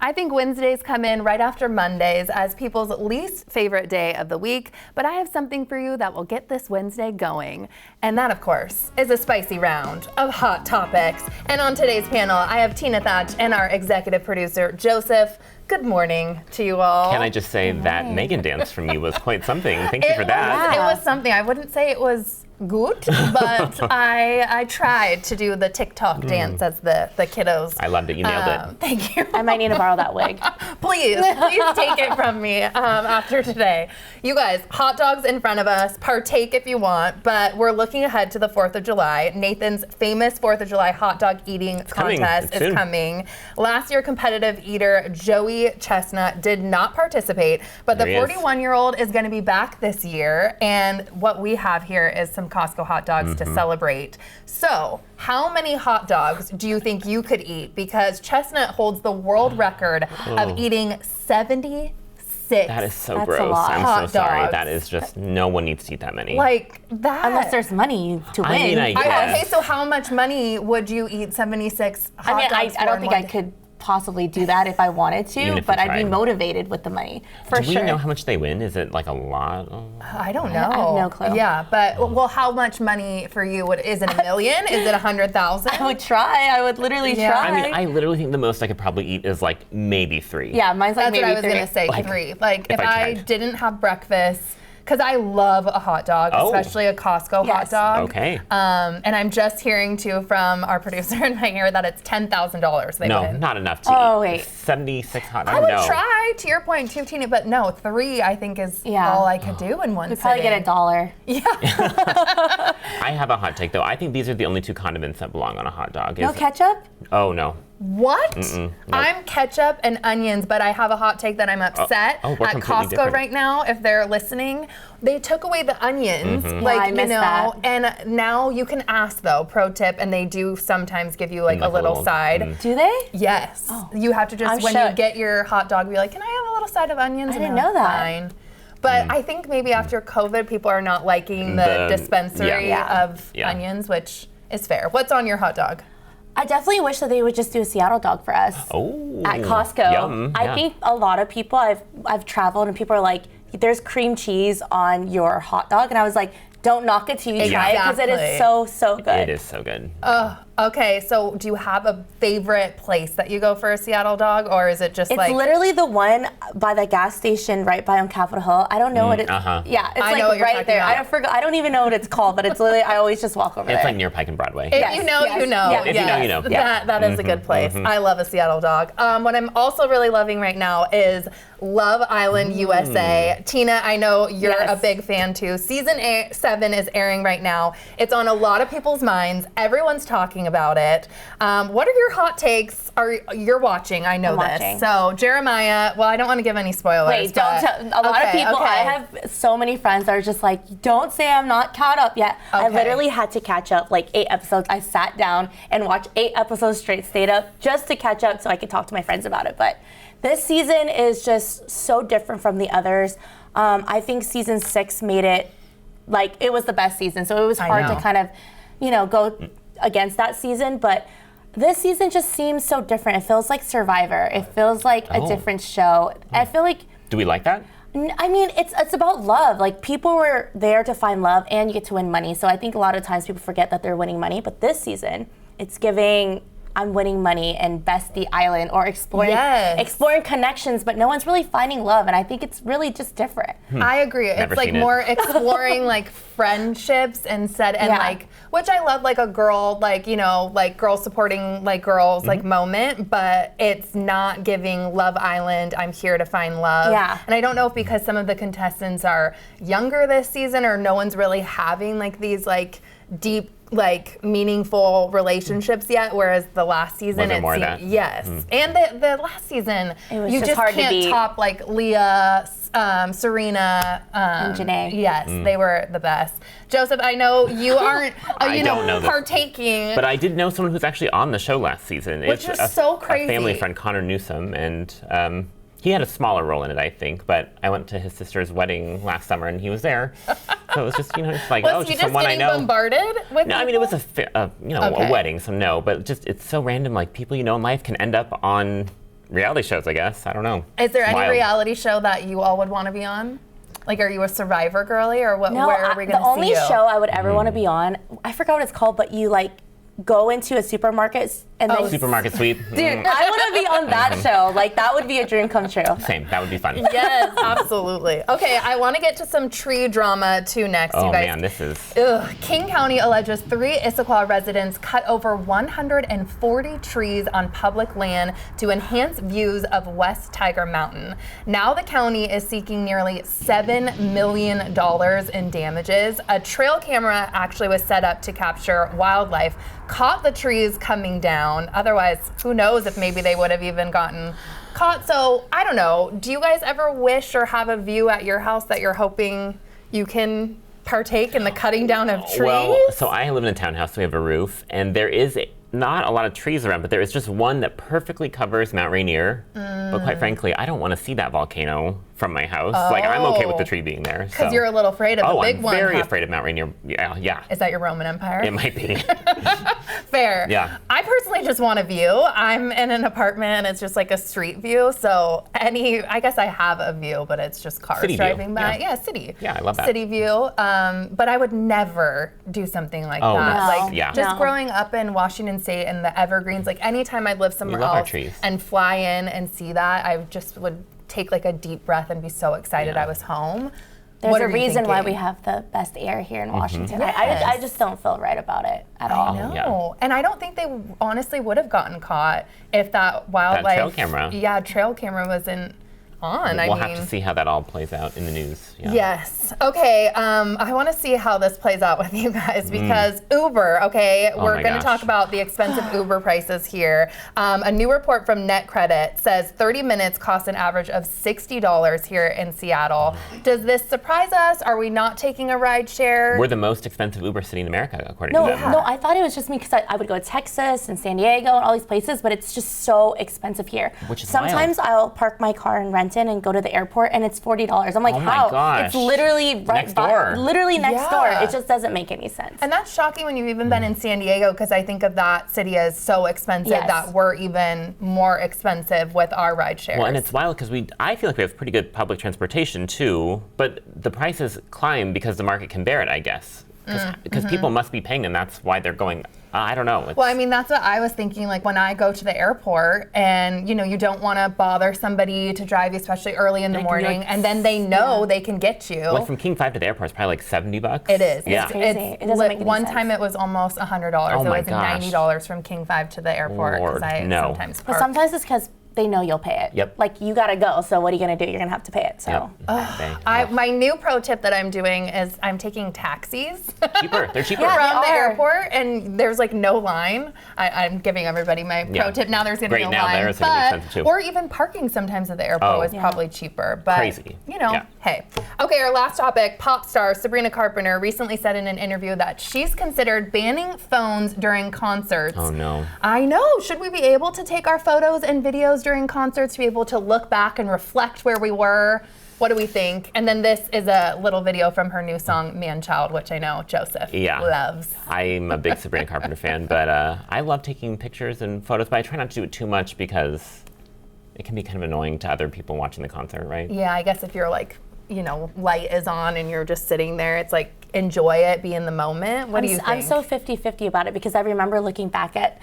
I think Wednesdays come in right after Mondays as people's least favorite day of the week, but I have something for you that will get this Wednesday going. And that, of course, is a spicy round of hot topics. And on today's panel, I have Tina Thatch and our executive producer, Joseph. Good morning to you all. Can I just say that Megan dance from you was quite something. Thank you for that. It was something. I wouldn't say it was good, but I tried to do the TikTok dance as the kiddos. I loved it. You nailed it. Thank you. I might need to borrow that wig. Please take it from me after today. You guys, hot dogs in front of us. Partake if you want, but we're looking ahead to the 4th of July. Nathan's famous 4th of July hot dog eating contest is coming. Last year, competitive eater Joey Chestnut did not participate, but the 41-year-old is going to be back this year, and what we have here is some Costco hot dogs to celebrate. So, how many hot dogs do you think you could eat? Because Chestnut holds the world record of eating 76. That is so That's gross. a lot. I'm so sorry. Dogs. That is just, no one needs to eat that many. Like that. Unless there's money to win. I mean, I guess. Okay, so how much money would you eat 76 hot dogs I don't for think in I one could possibly do that if I wanted Even to, if but you I'd be tried. motivated with the money, for Do sure. we know how much they win? Is it like a lot? I don't know. I have no clue. Yeah, but well, how much money for you? Is it a million? Is it 100,000? I would try. I would literally try. I mean, I literally think the most I could probably eat is like maybe 3. Yeah, mine's like That's what maybe I was 3. gonna say. Like, 3. Like if if I I tried. didn't have breakfast, because I love a hot dog, Oh. especially a Costco hot Yes. dog. Okay. And I'm just hearing too from our producer in my ear that it's $10,000 they No, win. not enough to Oh, eat. wait. 76 hot I would no. try, to your point too, Tina, but no, 3 I think is Yeah. all I could do in one We'd probably sitting. get $1. I have a hot take though. I think these are the only 2 condiments that belong on a hot dog. No ketchup? Oh no. What? Nope. I'm ketchup and onions, but I have a hot take that I'm upset we're at completely Costco different. right now. If they're listening, they took away the onions, Yeah, I missed that. and now you can ask though. Pro tip, and they do sometimes give you like a little side. Do they? Yes, you have to just I'm when you shook. get your hot dog, be like, "Can I have a little side of onions?" I And didn't they're know that. Fine. But I think maybe after COVID, people are not liking the dispensary Yeah. of Yeah. onions, which is fair. What's on your hot dog? I definitely wish that they would just do a Seattle dog for us Oh. at Costco. Yum. I Yeah. think a lot of people, I've traveled and people are like, there's cream cheese on your hot dog. And I was like, don't knock it till you try it because it Exactly. is so, so good. It is so good. Okay, so do you have a favorite place that you go for a Seattle dog, or is it just It's like literally the one by the gas station right by on Capitol Hill. I don't know what it's. Yeah, it's I like know what you're right talking there. about. I don't even know what it's called, but it's literally. I always just walk over It's there. like near Pike and Broadway. If Yes, you know, yes, you know. yes. If you know, you know. Yeah. That is a good place. I love a Seattle dog. What I'm also really loving right now is Love Island USA. Tina, I know you're Yes. a big fan too. Season 7 is airing right now. It's on a lot of people's minds. Everyone's talking about it. What are your hot takes? You're watching, I know I'm this. watching. So Jeremiah, well, I don't want to give any spoilers. Wait, don't but- tell. A lot of Okay, people, okay. I have so many friends that are just like, don't say I'm not caught up yet. I Okay. literally had to catch up like 8 episodes. I sat down and watched 8 episodes straight, stayed up just to catch up so I could talk to my friends about it. But this season is just so different from the others. I think season 6 made it, like, it was the best season. So it was hard know. to kind of, go against that season. But this season just seems so different. It feels like Survivor. It feels like a different show. I feel like Do we like that? I mean, it's about love. Like, people were there to find love and you get to win money. So I think a lot of times people forget that they're winning money. But this season, it's giving I'm winning money and Bestie Island or exploring connections, but no one's really finding love. And I think it's really just different. I agree. Never It's like seen it. more exploring like friendships instead, and Yeah. like, which I love, like a girl, like, like girls supporting like girls like moment, but it's not giving Love Island, I'm here to find love. Yeah. And I don't know if because some of the contestants are younger this season or no one's really having like these like deep like meaningful relationships yet, whereas the last season Was it more of seemed, that? yes, and the last season It was you just just hard to can't beat. top like Leah, Serena, And Janae. Yes, they were the best. Joseph, I know you aren't, I don't know this. partaking. But I did know someone who's actually on the show last season. Which it's is so crazy. A family friend, Connor Newsom, and he had a smaller role in it, I think. But I went to his sister's wedding last summer, and he was there. So it was just, just like, Was he just just someone I getting know. bombarded with No, I mean it was people? a Okay. wedding, so no. But just it's so random. Like people you know in life can end up on reality shows, I guess. I don't know. Is there any Wild. reality show that you all would want to be on? Like, are you a Survivor girly, or what? No, where are we going to see the only you? show I would ever want to be on, I forgot what it's called, but you like go into a supermarket and then Supermarket sweep. Dude, I want to be on that show. Like, that would be a dream come true. Same. That would be fun. Yes, absolutely. Okay, I want to get to some tree drama too next, Oh you guys. man, this is. Ugh. King County alleges 3 Issaquah residents cut over 140 trees on public land to enhance views of West Tiger Mountain. Now the county is seeking nearly $7 million in damages. A trail camera actually was set up to capture wildlife, caught the trees coming down. Otherwise, who knows if maybe they would have even gotten caught. So I don't know. Do you guys ever wish or have a view at your house that you're hoping you can partake in the cutting down of trees? Well, so I live in a townhouse, so we have a roof, and there is not a lot of trees around, but there is just one that perfectly covers Mount Rainier. But quite frankly, I don't want to see that volcano from my house. Like, I'm okay with the tree being there. Because you're a little afraid of the big I'm one. very afraid of Mount Rainier. Yeah. Is that your Roman Empire? It might be. Fair. Yeah. I personally just want a view. I'm in an apartment and it's just like a street view. So I guess I have a view, but it's just cars City view, driving by. yeah. City. Yeah, I love that. City view. But I would never do something like Oh, that. no. Like Yeah. just No. growing up in Washington State and the Evergreens, like anytime I'd live somewhere love our else trees. and fly in and see that, I just would take like a deep breath and be so excited Yeah. I was home. There's What a are you reason why thinking? we have the best air here in Washington. Yes. I just don't feel right about it at all. No, yeah. and I don't think they honestly would have gotten caught if that wildlife trail camera. Yeah, trail camera wasn't on. We'll have to see how that all plays out in the news. Yeah. Yes. Okay. I want to see how this plays out with you guys because Uber. Okay, we're my going to gosh. talk about the expensive Uber prices here. A new report from NetCredit says 30 minutes cost an average of $60 here in Seattle. Does this surprise us? Are we not taking a ride share? We're the most expensive Uber city in America, according No, to them. no, I thought it was just me because I would go to Texas and San Diego and all these places, but it's just so expensive here. Which is Sometimes wild. I'll park my car in Renton and go to the airport and it's $40. I'm like, Oh my how? gosh. It's literally right Next door. Literally next door. Yeah. It just doesn't make any sense. And that's shocking when you've even been in San Diego because I think of that city as so expensive Yes. that we're even more expensive with our ride shares. Well, and it's wild because I feel like we have pretty good public transportation too, but the prices climb because the market can bear it, I guess. Because people must be paying them. That's why they're going. I don't know. Well, I mean, that's what I was thinking. Like when I go to the airport and, you don't want to bother somebody to drive you, especially early in the They can be morning, like, and then they know they can get you. Like from King 5 to the airport is probably like $70. It is. Yeah. It's crazy. It doesn't make any one sense. time it was almost $100. Oh it my was gosh. $90 from King 5 to the airport Lord, I no. sometimes But park. sometimes it's because they know you'll pay it. Yep. Like you gotta go, so what are you gonna do? You're gonna have to pay it. So Yep. My new pro tip that I'm doing is I'm taking taxis. Cheaper. They're cheaper. Yeah, from the they are. airport, and there's like no line. I'm giving everybody my pro Yeah. tip. Now there's gonna be Great, no now line, there is gonna be expensive too. or even parking sometimes at the airport Oh. is Yeah. probably cheaper. But Crazy. Yeah. hey. Okay, our last topic: pop star Sabrina Carpenter recently said in an interview that she's considered banning phones during concerts. Oh no. I know. Should we be able to take our photos and videos during concerts to be able to look back and reflect where we were? What do we think? And then this is a little video from her new song, Man Child, which I know Joseph loves. I'm a big Sabrina Carpenter fan, but I love taking pictures and photos, but I try not to do it too much because it can be kind of annoying to other people watching the concert, right? Yeah, I guess if you're like, light is on and you're just sitting there, it's like, enjoy it, be in the moment. What do you think? I'm so 50-50 about it because I remember looking back at,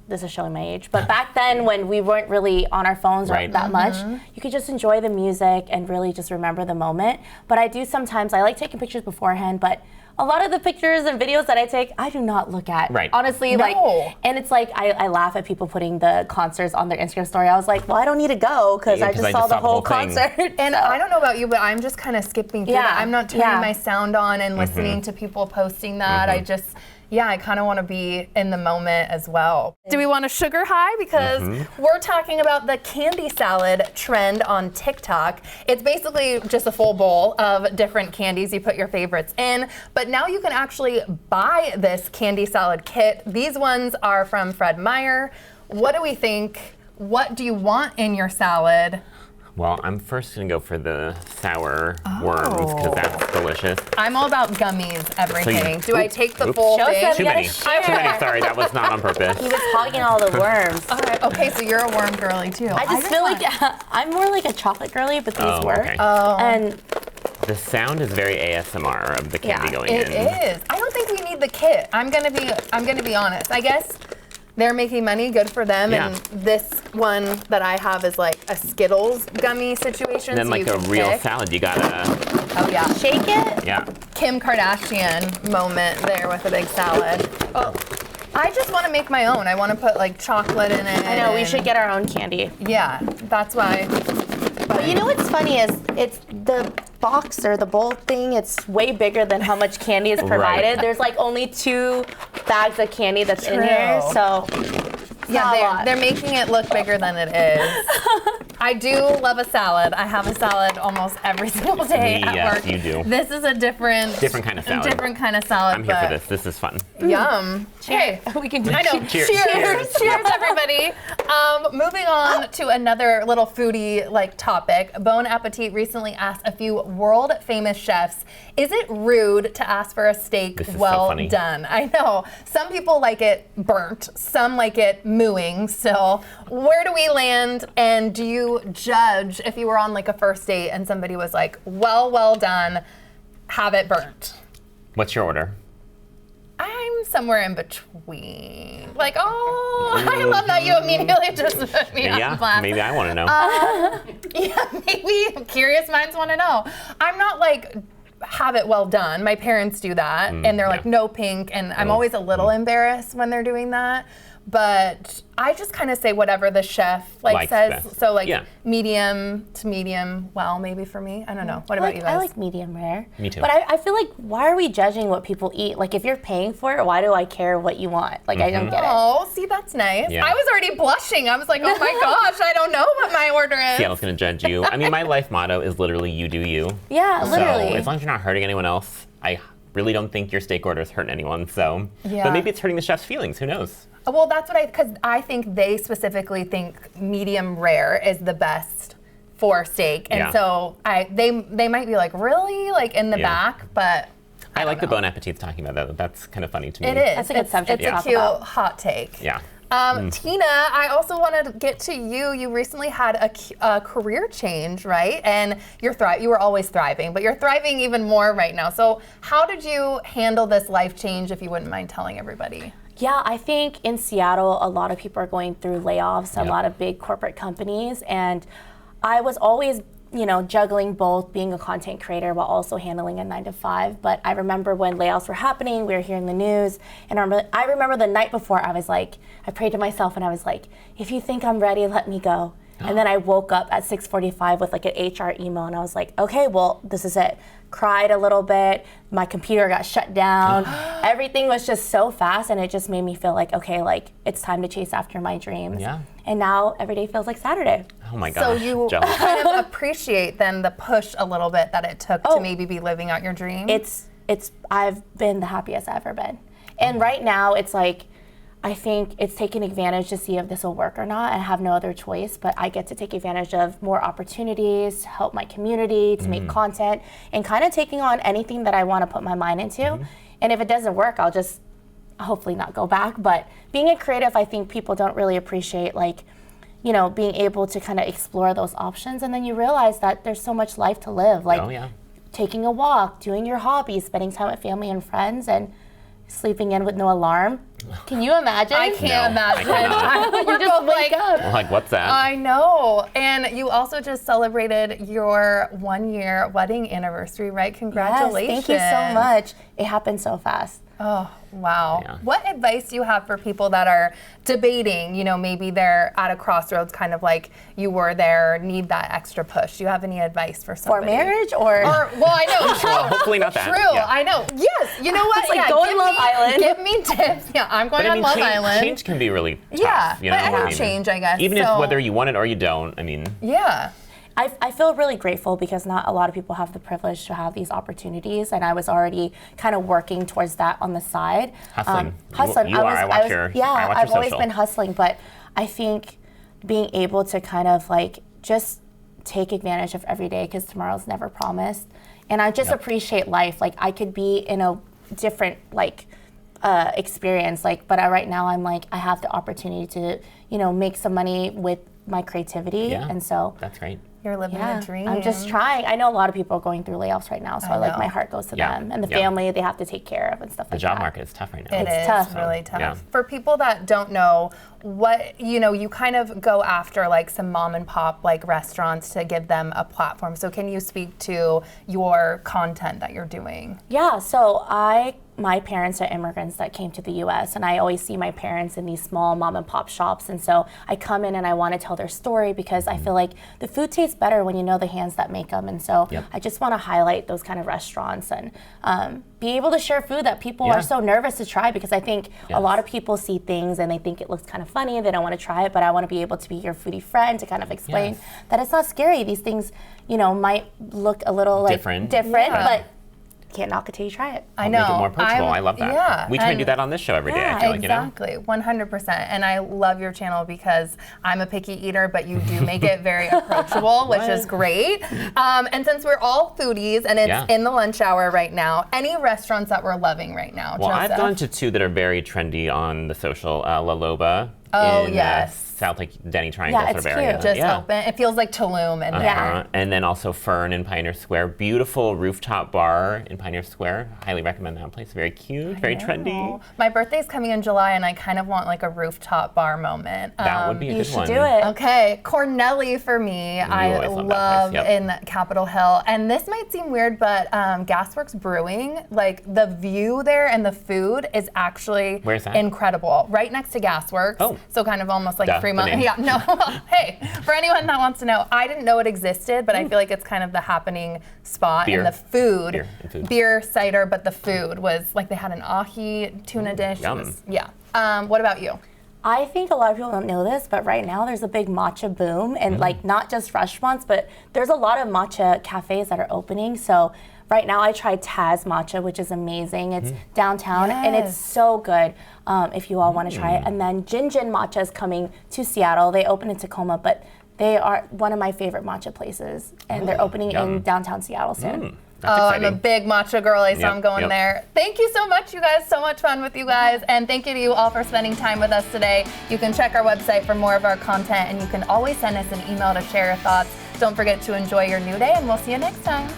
this is showing my age, but back then when we weren't really on our phones Right. that much, you could just enjoy the music and really just remember the moment. But I do sometimes, I like taking pictures beforehand, but a lot of the pictures and videos that I take, I do not look at. Right. Honestly, No. and it's like, I laugh at people putting the concerts on their Instagram story. I was like, well, I don't need to go because Yeah, I 'cause just saw the whole thing. concert. And I don't know about you, but I'm just kind of skipping through Yeah, that. I'm not turning yeah. my sound on and listening to people posting that. I just, I kind of want to be in the moment as well. Do we want a sugar high? Because we're talking about the candy salad trend on TikTok. It's basically just a full bowl of different candies. You put your favorites in, but now you can actually buy this candy salad kit. These ones are from Fred Meyer. What do we think? What do you want in your salad? Well, I'm first gonna go for the sour worms because that's delicious. I'm all about gummies, everything. Do I take the oops. full Show thing? us Too gotta many. share. Too many. Sorry, that was not on purpose. He was hogging all the worms. All right, okay, so you're a worm girly too. I just feel like I'm more like a chocolate girly, but these Oh, work. okay. And The sound is very ASMR of the candy Yeah, going It in. is. I don't think we need the kit. I'm gonna be honest. I guess they're making money, good for them. Yeah. And this one that I have is like a Skittles gummy situation. And then so like you a can real pick. salad, you gotta, Oh yeah. shake it. yeah. Kim Kardashian moment there with a big salad. Oh. I just want to make my own. I want to put like chocolate in it. I know we and- should get our own candy. Yeah, that's why. But you know what's funny is it's the box or the bowl thing. It's way bigger than how much candy is provided. Right. There's like only 2 bags of candy that's in True. here, so Yeah, not a lot. they're making it look bigger than it is. I do love a salad. I have a salad almost every single day at Yes, work. you do. This is a different Kind of salad. Different kind of salad. I'm here for but this. This is fun. Yum. Hey, we can do. I know. Cheers. Cheers, Cheers, everybody. Moving on to another little foodie like topic. Bon Appetit recently asked a few world famous chefs, is it rude to ask for a steak This is so well funny. done? I know. Some people like it burnt, some like it mooing. So where do we land? And do you judge if you were on like a first date and somebody was like, well done, have it burnt? What's your order? I'm somewhere in between. Like, oh, I love that you immediately just put me on Yeah, blast. maybe I want to know. Yeah, maybe curious minds want to know. I'm not like, have it well done. My parents do that, and they're like, yeah. no pink, and I'm Oh, always a little embarrassed when they're doing that. But I just kind of say whatever the chef Likes says. best. So like Yeah. medium to medium well, maybe for me. I don't know. What about you guys? I like medium rare. Me too. But I feel like, why are we judging what people eat? Like, if you're paying for it, why do I care what you want? Like, I don't get it. Oh, see, that's nice. Yeah. I was already blushing. I was like, oh my gosh, I don't know what my order is. Yeah, I was gonna judge you. I mean, my life motto is literally you do you. Yeah, literally. So as long as you're not hurting anyone else, I really don't think your steak order is hurting anyone. So, Yeah. but maybe it's hurting the chef's feelings. Who knows? Well, that's what because I think they specifically think medium rare is the best for steak, and Yeah. so they might be like, really, like in the Yeah. back, but I like don't the know. Bon Appetit's talking about that. That's kind of funny to me. it is. That's a good subject It's to a talk cute about. hot take. Yeah. Tina, I also want to get to you. You recently had a career change, right? And you were always thriving, but you're thriving even more right now. So how did you handle this life change, if you wouldn't mind telling everybody? Yeah, I think in Seattle, a lot of people are going through layoffs, a Yep. lot of big corporate companies, and I was always, juggling both being a content creator while also handling a 9-to-5. But I remember when layoffs were happening, we were hearing the news, and I remember the night before, I was like, I prayed to myself, and I was like, if you think I'm ready, let me go. And then I woke up at 6:45 with like an HR email, and I was like, okay, well, this is it. Cried a little bit. My computer got shut down. Everything was just so fast, and it just made me feel like, okay, like it's time to chase after my dreams. Yeah. And now every day feels like Saturday. Oh my gosh. So you jealous. kind of appreciate then the push a little bit that it took to Oh. maybe be living out your dream? I've been the happiest I've ever been. And right now it's like, I think it's taking advantage to see if this will work or not. I have no other choice, but I get to take advantage of more opportunities, help my community, to make content, and kind of taking on anything that I want to put my mind into. And if it doesn't work, I'll just hopefully not go back. But being a creative, I think people don't really appreciate, like, being able to kind of explore those options. And then you realize that there's so much life to live. Like, Oh yeah. taking a walk, doing your hobbies, spending time with family and friends, and sleeping in with no alarm. Can you imagine? I can't No, I imagine. cannot. We're both like, Like, what's that? I know. And you also just celebrated your 1-year wedding anniversary, right? Yes, Congratulations. thank you so much. It happened so fast. Oh, wow. Yeah. What advice do you have for people that are debating, maybe they're at a crossroads, kind of like you were there, need that extra push? Do you have any advice for For somebody? marriage or? Well, I know, true. Well, hopefully not that. True, Yeah. I know. Yes, you know what? It's like yeah, go on give Love me, Island. Give me tips. Yeah, I'm going But I on mean, Love change, Island. change can be really tough. Yeah, you know? but I don't mean, change, I guess. Even if so- whether you want it or you don't, I mean, Yeah. I feel really grateful because not a lot of people have the privilege to have these opportunities, and I was already kind of working towards that on the side. Hustling. Hustling. You are. I watch your I've always social. been hustling, but I think being able to kind of like just take advantage of every day because tomorrow's never promised. And I just appreciate life. Like I could be in a different experience, but right now I'm like, I have the opportunity to, make some money with my creativity. Yeah. And so That's great. You're living yeah, the dream. I'm just trying. I know a lot of people are going through layoffs right now, so my heart goes to them and the family they have to take care of and stuff The like job that. market is tough right now. It is tough. really tough. Yeah. For people that don't know, what you kind of go after some mom and pop restaurants to give them a platform. So can you speak to your content that you're doing? Yeah, so my parents are immigrants that came to the US, and I always see my parents in these small mom and pop shops, and so I come in and I want to tell their story because I feel like the food tastes better when you know the hands that make them, and so I just want to highlight those kind of restaurants and be able to share food that people are so nervous to try, because I think a lot of people see things and they think it looks kind of funny and they don't want to try it, but I want to be able to be your foodie friend to kind of explain that it's not scary. These things, might look a little Different. but can't knock it till you try it. I know. Make it more approachable. I love that. Yeah, We try to do that on this show every day. I feel like, exactly, 100%. And I love your channel because I'm a picky eater, but you do make it very approachable, which is great. And since we're all foodies and it's in the lunch hour right now, any restaurants that we're loving right now? Well, Joseph? I've gone to two that are very trendy on the social. La Loba in South Denny Triangle Yeah, sort it's of area. cute. Just open. It feels like Tulum and And then also Fern in Pioneer Square. Beautiful rooftop bar in Pioneer Square. Highly recommend that place. Very cute, very trendy. My birthday's coming in July, and I kind of want a rooftop bar moment. That would be a You good should one. do it. Okay, Cornelli for me. I always love that love place, in Capitol Hill. And this might seem weird, but Gasworks Brewing, the view there and the food is actually Where's that? incredible. Right next to Gasworks. Oh. So kind of almost like Duh, Fremont. the name. Yeah, no. Hey, for anyone that wants to know, I didn't know it existed, but I feel like it's kind of the happening spot. Beer. And the food, Beer and food. beer, cider, but the food was they had an ahi tuna dish. It yum. was- what about you? I think a lot of people don't know this, but right now there's a big matcha boom, and not just restaurants, but there's a lot of matcha cafes that are opening. So right now I tried Taz Matcha, which is amazing. It's downtown and it's so good if you all want to try it. And then Jinjin Matcha is coming to Seattle. They open in Tacoma, but they are one of my favorite matcha places, and they're opening in downtown Seattle soon. That's I'm exciting. a big matcha girly, so I'm going there. Thank you so much, you guys. So much fun with you guys. And thank you to you all for spending time with us today. You can check our website for more of our content, and you can always send us an email to share your thoughts. Don't forget to enjoy your new day, and we'll see you next time.